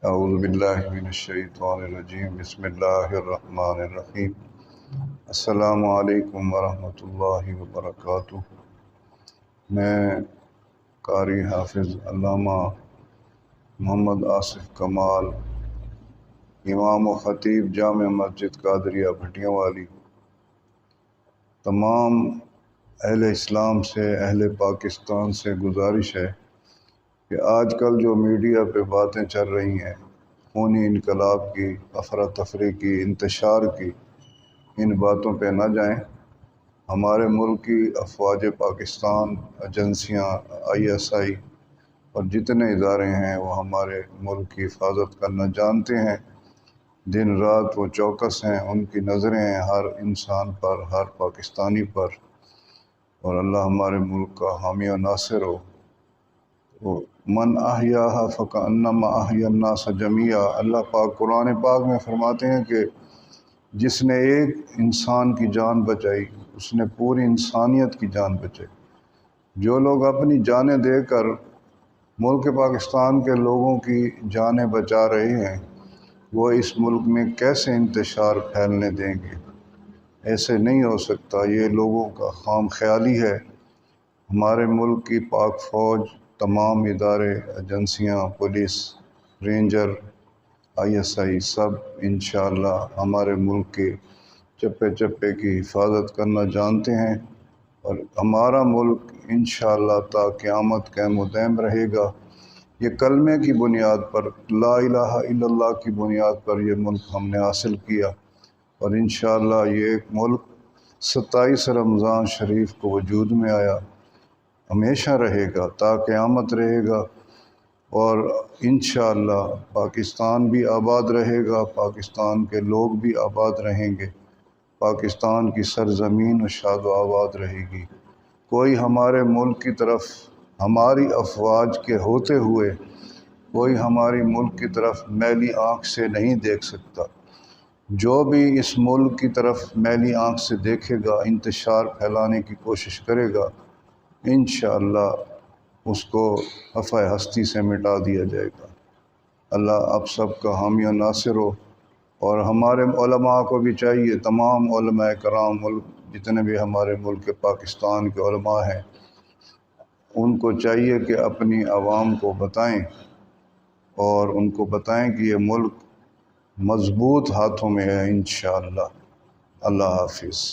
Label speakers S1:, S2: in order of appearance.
S1: اعوذ باللہ من الشیطان الرجیم، بسم اللہ الرحمن الرحیم۔ السلام علیکم ورحمۃ اللہ وبرکاتہ۔ میں قاری حافظ علامہ محمد آصف کمال، امام و خطیب جامع مسجد قادریہ بھٹیاں والی، تمام اہل اسلام سے، اہل پاکستان سے گزارش ہے کہ آج کل جو میڈیا پہ باتیں چل رہی ہیں، خونی انقلاب کی، افراتفری کی، انتشار کی، ان باتوں پہ نہ جائیں۔ ہمارے ملک کی افواج پاکستان، ایجنسیاں، ISI اور جتنے ادارے ہیں وہ ہمارے ملک کی حفاظت کرنا جانتے ہیں۔ دن رات وہ چوکس ہیں، ان کی نظریں ہیں ہر انسان پر، ہر پاکستانی پر، اور اللہ ہمارے ملک کا حامی و ناصر ہو۔ من احیاہا فکأنما احیا الناس جمیعا، اللہ پاک قرآن پاک میں فرماتے ہیں کہ جس نے ایک انسان کی جان بچائی اس نے پوری انسانیت کی جان بچائی۔ جو لوگ اپنی جانیں دے کر ملک پاکستان کے لوگوں کی جانیں بچا رہے ہیں، وہ اس ملک میں کیسے انتشار پھیلنے دیں گے؟ ایسے نہیں ہو سکتا، یہ لوگوں کا خام خیالی ہے۔ ہمارے ملک کی پاک فوج، تمام ادارے، ایجنسیاں، پولیس، رینجر، ISI سب انشاءاللہ ہمارے ملک کے چپے چپے کی حفاظت کرنا جانتے ہیں، اور ہمارا ملک انشاءاللہ تا قیامت قائم و دائم رہے گا۔ یہ کلمے کی بنیاد پر، لا الہ الا اللہ کی بنیاد پر یہ ملک ہم نے حاصل کیا، اور انشاءاللہ یہ ایک ملک 27 رمضان شریف کو وجود میں آیا، ہمیشہ رہے گا، تا قیامت رہے گا، اور انشاءاللہ پاکستان بھی آباد رہے گا، پاکستان کے لوگ بھی آباد رہیں گے، پاکستان کی سرزمین شاد و آباد رہے گی۔ کوئی ہمارے ملک کی طرف ہماری افواج کے ہوتے ہوئے کوئی ہماری ملک کی طرف میلی آنکھ سے نہیں دیکھ سکتا۔ جو بھی اس ملک کی طرف میلی آنکھ سے دیکھے گا، انتشار پھیلانے کی کوشش کرے گا، انشاءاللہ اس کو صفحہ ہستی سے مٹا دیا جائے گا۔ اللہ آپ سب کا حامی و ناصر ہو، اور ہمارے علماء کو بھی چاہیے، تمام علماء کرام، جتنے بھی ہمارے ملک پاکستان کے علماء ہیں، ان کو چاہیے کہ اپنی عوام کو بتائیں، اور ان کو بتائیں کہ یہ ملک مضبوط ہاتھوں میں ہے انشاءاللہ۔ اللہ حافظ۔